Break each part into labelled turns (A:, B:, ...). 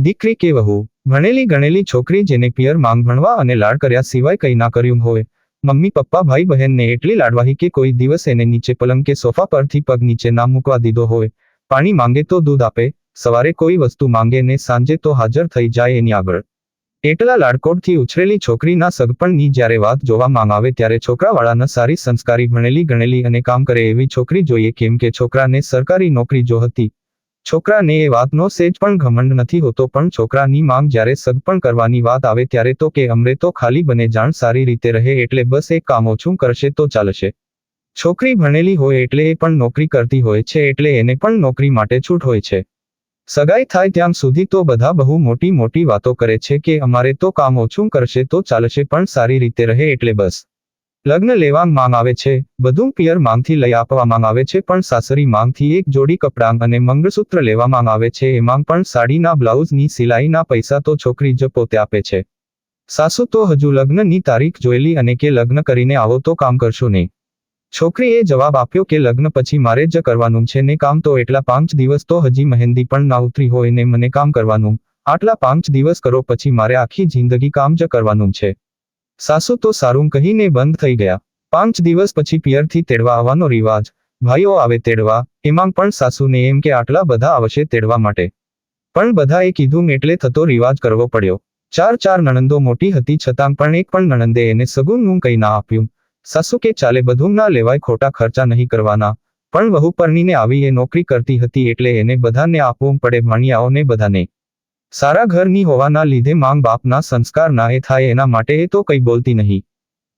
A: દીકરી કે વહુ, ભણેલી ગણેલી છોકરી જેને પિયર માંગ ભણવા અને લાડ કર્યા સિવાય કંઈ ના કર્યું હોય, મમ્મી પપ્પા ભાઈ બહેનને એટલી લાડવાહી કે કોઈ દિવસ એને નીચે પલંગ કે સોફા પરથી પગ નીચે ના મૂકવા દીધો હોય, પાણી માંગે તો દૂધ આપે, સવારે કોઈ વસ્તુ માંગે ને સાંજે તો હાજર થઈ જાય એની આગળ. એટલા લાડકોડથી ઉછરેલી છોકરીના સગપણની જ્યારે વાત જોવા માંગ આવે ત્યારે છોકરાવાળાને સારી સંસ્કારી ભણેલી ગણેલી અને કામ કરે એવી છોકરી જોઈએ, કેમ કે છોકરાને સરકારી નોકરી જો હતી. છોકરાને એ વાતનો સેજ પણ ઘમંડ નથી હોતો, પણ છોકરાની માંગ જ્યારે સગપણ કરવાની વાત આવે ત્યારે તો કે અમરે તો ખાલી બને જાણ સારી રીતે રહે એટલે બસ એક કામ ઓછું કરશે તો ચાલશે. છોકરી ભણેલી હોય એટલે એ પણ નોકરી કરતી હોય છે એટલે એને પણ નોકરી માટે છૂટ હોય છે. સગાઈ થાય ત્યાં સુધી તો બધા બહુ મોટી મોટી વાતો કરે છે કે અમારે તો કામ ઓછું કરશે તો ચાલશે પણ સારી રીતે રહે એટલે બસ. લગ્ન લેવા માંગ આવે છે, બધું પિયર માંગથી લઈ આપવા માંગ આવે છે, પણ સાસરી માંગથી એક જોડી કપડાં અને મંગળસૂત્ર લેવા માંગ આવે છે. એમાં પણ સાડીના બ્લાઉઝની સિલાઈના પૈસા તો છોકરી જ પોતે આપે છે. સાસુ તો હજુ લગ્નની તારીખ જોયેલી અને કે લગ્ન કરીને આવો તો કામ કરશો નહીં. છોકરીએ જવાબ આપ્યો કે લગ્ન પછી મારે જ કરવાનું છે ને કામ, તો એટલા 5 દિવસ તો હજી મહેંદી પણ ના ઉતરી હોય ને મને કામ કરવાનું, આટલા 5 દિવસ કરો પછી મારે આખી જિંદગી કામ જ કરવાનું છે. સાસુ તો સારું કહીને બંધ થઈ ગયા. 5 દિવસ પછી પિયરથી તેડવા આવવાનો રિવાજ, ભાઈઓ આવે તેડવા, એમાં પણ સાસુને એમ કે આટલા બધા આવશે તેડવા માટે. પણ બધાએ કીધું એટલે થતો રિવાજ કરવો પડ્યો. 4 નણંદો મોટી હતી છતાં પણ એક પણ નણંદે એને સગુનનું કંઈ ના આપ્યું. સાસુ કે ચાલે બધું ના લેવાય, ખોટા ખર્ચા નહીં કરવાના, પણ વહુ પરણીને આવી એ નોકરી કરતી હતી એટલે એને બધાને આપવું પડે, ભાણિયાઓને બધાને. સારા ઘરની હોવાના લીધે માંગ બાપના સંસ્કાર ના એ થાય એના માટે એ તો કંઈ બોલતી નહીં.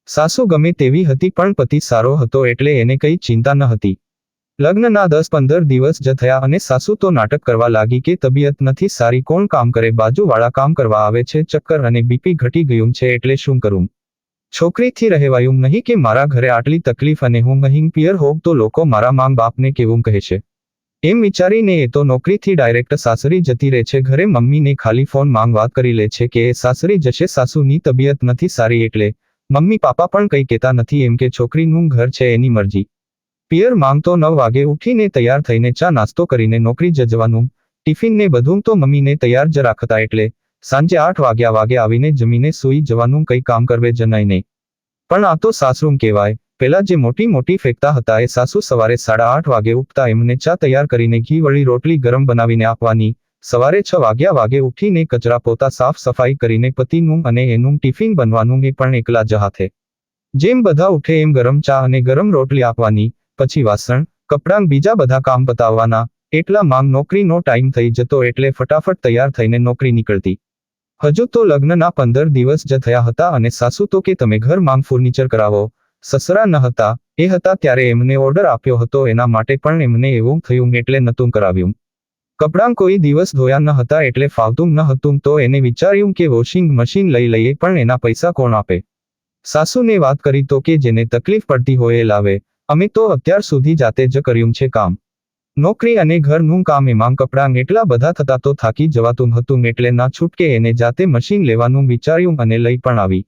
A: સાસુ ગમે તેવી હતી પણ પતિ સારો હતો એટલે એને કંઈ ચિંતા ન હતી. લગ્નના 10-15 દિવસ જ થયા અને સાસુ તો નાટક કરવા લાગી કે તબિયત નથી સારી, કોણ કામ કરે, બાજુવાળા કામ કરવા આવે છે, ચક્કર અને બીપી ઘટી ગયું છે એટલે શું કરું. છોકરીથી રહેવાયું નહીં કે મારા ઘરે આટલી તકલીફ અને હું અહીં પિયર હોઉં તો લોકો મારા માંગ બાપને કેવું કહે છે. એમ વિચારીને એ તો નોકરીથી ડાયરેક્ટ સાસરી જતી રહે છે. ઘરે મમ્મીને ખાલી ફોન માંગ વાત કરી લે છે કે એ સાસરી જશે, સાસુની તબિયત નથી સારી એટલે. મમ્મી પાપા પણ કંઈ કહેતા નથી, એમ કે છોકરીનું ઘર છે એની મરજી. પિયર માંગ તો 9 વાગે ઉઠીને તૈયાર થઈને ચા નાસ્તો કરીને નોકરી જવાનું, ટિફિન ને બધું તો મમ્મીને તૈયાર જ રાખતા એટલે સાંજે 8 વાગે આવીને જમીને સૂઈ જવાનું, કંઈ કામ કરવે જ નહીં. પણ આ તો સાસરું કહેવાય. પેલા જે મોટી મોટી ફેંકતા હતા એ સાસુ સવારે 8:30 વાગે ઉઠતા, એમને ચા તૈયાર કરીને ઘી વળી રોટલી ગરમ બનાવીને આપવાની, સવારે 6 વાગે ઉઠીને કચરા પોતા સાફ સફાઈ કરીને પતિનું અને એનું ટિફિન બનવાનું, એ પણ એકલા જ હાથે. જેમ બધા ઉઠે એમ ગરમ ચા અને ગરમ રોટલી આપવાની, પછી વાસણ કપડાં બીજા બધા કામ પતાવવાના. એટલા માંગ નોકરીનો ટાઈમ થઈ જતો એટલે ફટાફટ તૈયાર થઈને નોકરી નીકળતી. હજુ તો લગ્નના 15 દિવસ જ થયા હતા અને સાસુ તો કે તમે ઘર માંગ ફર્નિચર કરાવો. સસરા ન હતા, એ હતા ત્યારે એમને ઓર્ડર આપ્યો હતો, એના માટે પણ એમને એવું થયું એટલે નતું કરાવ્યું. કપડાં કોઈ દિવસ ધોયા ન હતા એટલે ફાવતું ન હતું, તો એને વિચાર્યું કે વોશિંગ મશીન લઈ લઈએ, પણ એના પૈસા કોણ આપે. સાસુને વાત કરી તો કે જેને તકલીફ પડતી હોય એ લાવે, અમે તો અત્યાર સુધી જાતે જ કર્યું છે કામ. નોકરી અને ઘરનું કામ એમાં કપડાં એટલા બધા થતા તો થાકી જવાતું હતું એટલે ના છૂટકે એને જાતે મશીન લેવાનું વિચાર્યું અને લઈ પણ આવી.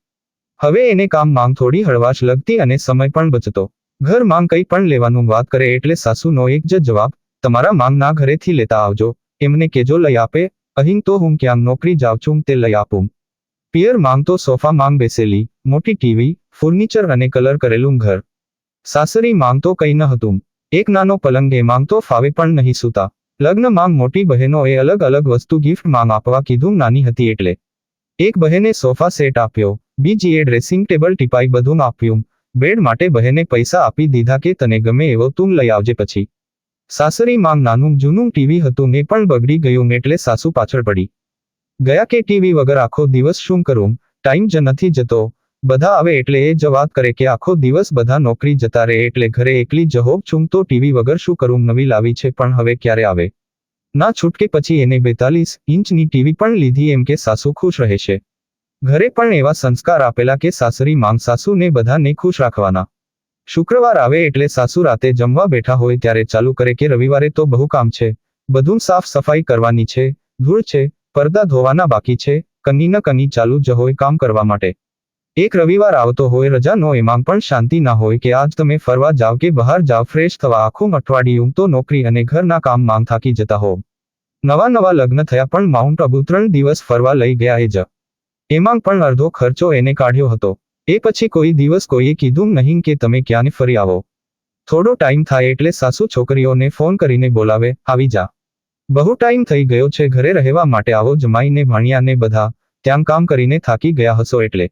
A: હવે એને કામ માંગ થોડી હળવાશ લગતી અને સમય પણ બચતો. ઘર માંગ કંઈ પણ લેવાનું વાત કરે એટલે સાસુનો એક જ જવાબ, તમારા માંગ ના ઘરેથી લેતા આવજો, એમને કેજો લઈ આપે, અહીં તો હું ક્યાંક નોકરી જાઉં છું તે લઈ આપું. પિયર માંગ તો સોફા માંગ બેસેલી, મોટી ટીવી, ફર્નિચર અને કલર કરેલું ઘર. સાસરી માંગ તો કંઈ ન હતું. એક નાનો પલંગ, એ માંગ તો ફાવે પણ નહીં સૂતા. લગ્ન માંગ મોટી બહેનો એ અલગ અલગ વસ્તુ ગિફ્ટ માંગ આપવા કીધું, નાની હતી એટલે એક બહેને સોફા સેટ આપ્યો, બીજીએ ડ્રેસિંગ ટેબલ ટીપાઈ બધું આપ્યું. બેડ માટે બહેને પૈસા આપી દીધા કે તને ગમે એવો તું લઈ આવજે. પછી સાસરી માંગ નાનું જૂનું ટીવી હતું ને પણ બગડી ગયું એટલે સાસુ પાછળ પડી ગયા કે ટીવી વગર આખો દિવસ શું કરું, ટાઈમ જ નથી જતો. બધા આવે એટલે એ જ વાત કરે કે આખો દિવસ બધા નોકરી જતા રહે એટલે ઘરે એકલી જ હોઉં છું તો ટીવી વગર શું કરું. નવી લાવી છે પણ હવે ક્યારે આવે. ના છૂટકે પછી એને 42 ઇંચની ટીવી પણ લીધી, એમ કે સાસુ ખુશ રહેશે. ઘરે પણ એવા સંસ્કાર આપેલા કે સાસરી માંગ સાસુને બધાને ખુશ રાખવાના. શુક્રવાર આવે એટલે સાસુ રાતે જમવા બેઠા હોય ત્યારે ચાલુ કરે કે રવિવારે તો બહુ કામ છે, બધું સાફ સફાઈ કરવાની છે, ધૂળ છે, પડદા ધોવાના બાકી છે, કની ન કની ચાલુ જ હોય કામ કરવા માટે. એક રવિવાર આવતો હોય રજાનો, એમાં પણ શાંતિ ના હોય કે આજ તમે ફરવા જાવ કે બહાર જાવ ફ્રેશ થવા. આખું અઠવાડિયું તો નોકરી અને ઘરના કામ માંગ થાકી જતા હો. નવા નવા લગ્ન થયા પણ માઉન્ટ આબુ 3 દિવસ ફરવા લઈ ગયા એ જ. એમાં પણ અડધો ખર્ચો એને કાઢ્યો હતો. એ પછી કોઈ દિવસ કોઈએ કીધું નહીં કે તમે ક્યાંને ફરી આવો. થોડો ટાઈમ થાય એટલે સાસુ છોકરીઓને ફોન કરીને બોલાવે, આવી જા. બહુ ટાઈમ થઈ ગયો છે ઘરે રહેવા માટે, આવો. જમાઈને ભાણિયાને બધા ત્યાં કામ કરીને થાકી ગયા હશો એટલે.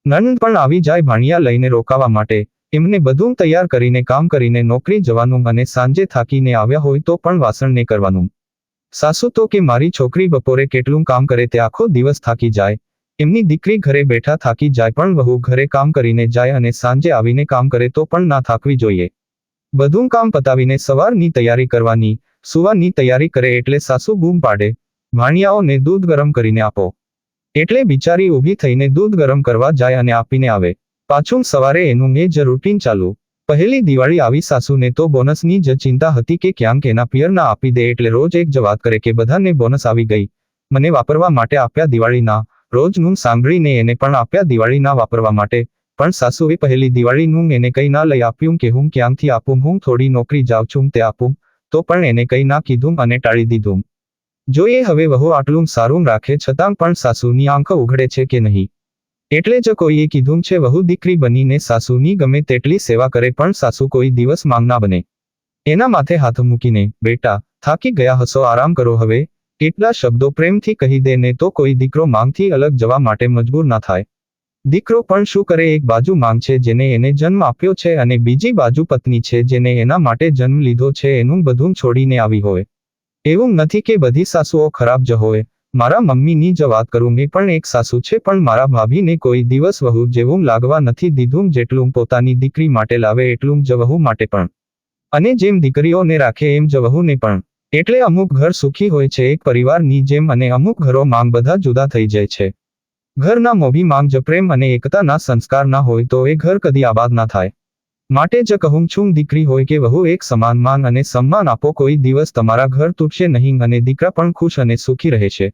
A: નણંદ પણ આવી જાય ભાણિયા લઈને રોકાવા માટે. એમને બધું તૈયાર કરીને કામ કરીને નોકરી જવાનું અને સાંજે થાકીને આવ્યા હોય તો પણ વાસણ ને કરવાનું. સાસુ તો કે મારી છોકરી બપોરે કેટલું કામ કરે તે આખો દિવસ થાકી જાય. એમની દીકરી ઘરે બેઠા થાકી જાય પણ વહુ ઘરે કામ કરીને જાય અને સાંજે આવીને કામ કરે તો પણ ના થાકવી જોઈએ. બધું કામ પતાવીને સવારની તૈયારી કરવાની, સુવાની તૈયારી કરે એટલે સાસુ બૂમ પાડે, ભાણિયાઓને દૂધ ગરમ કરીને આપો. એટલે બિચારી ઊભી થઈને દૂધ ગરમ કરવા જાય અને આપીને આવે. પાછું સવારે એનું એ જ રૂટીન ચાલુ. પહેલી દિવાળી આવી સાસુને તો બોનસની જ ચિંતા હતી કે ક્યાંક એના પિયર ના આપી દે, એટલે રોજ એક જ વાત કરે કે બધાને બોનસ આવી ગઈ, મને વાપરવા માટે આપ્યા દિવાળીના. રોજનું સાંભળીને એને પણ આપ્યા દિવાળીના વાપરવા માટે, પણ સાસુએ પહેલી દિવાળીનું એને કંઈ ના લઈ આપ્યું કે હું ક્યાંથી આપું, હું થોડી નોકરી જાઉં છું તે આપું, તો પણ એને કંઈ ના કીધું અને ટાળી દીધું. જોઈએ હવે વહુ આટલું સારું રાખે છતાં પણ સાસુની આંખ ઉઘડે છે કે નહીં. એટલે જ કોઈએ કીધું છે વહુ દીકરી બનીને સાસુની ગમે તેટલી સેવા કરે પણ સાસુ કોઈ દિવસ માંગ ના બને. એના માથે હાથ મૂકીને, બેટા થાકી ગયા હશો, આરામ કરો હવે, કેટલા શબ્દો પ્રેમથી કહી દે ને તો કોઈ દીકરો માંગથી અલગ જવા માટે મજબૂર ના થાય. દીકરો પણ શું કરે, એક બાજુ માંગ છે જેને એને જન્મ આપ્યો છે અને બીજી બાજુ પત્ની છે જેને એના માટે જન્મ લીધો છે, એનું બધું છોડીને આવી હોય. એવું નથી કે બધી સાસુઓ ખરાબ જ હોય. મારા મમ્મીની જ વાત કરું, એ પણ એક સાસુ છે પણ મારા ભાભીને કોઈ દિવસ વહુ જેવું લાગવા નથી દીધું. જેટલું પોતાની દીકરી માટે લાવે એટલું જ વહુ માટે પણ, અને જેમ દીકરીઓને રાખે એમ જ વહુને પણ. એટલે અમુક ઘર સુખી હોય છે એક પરિવારની જેમ અને અમુક ઘરો માંગ બધા જુદા થઈ જાય છે. ઘરના મોભી માંગ જ પ્રેમ અને એકતાના સંસ્કાર ના હોય તો એ ઘર કદી આબાદ ના થાય. માટે જ કહું છું, દીકરી હોય કે વહુ એક સમાન માન અને સન્માન આપો, કોઈ દિવસ તમારા ઘર તૂટશે નહીં અને દીકરા પણ ખુશ અને સુખી રહેશે.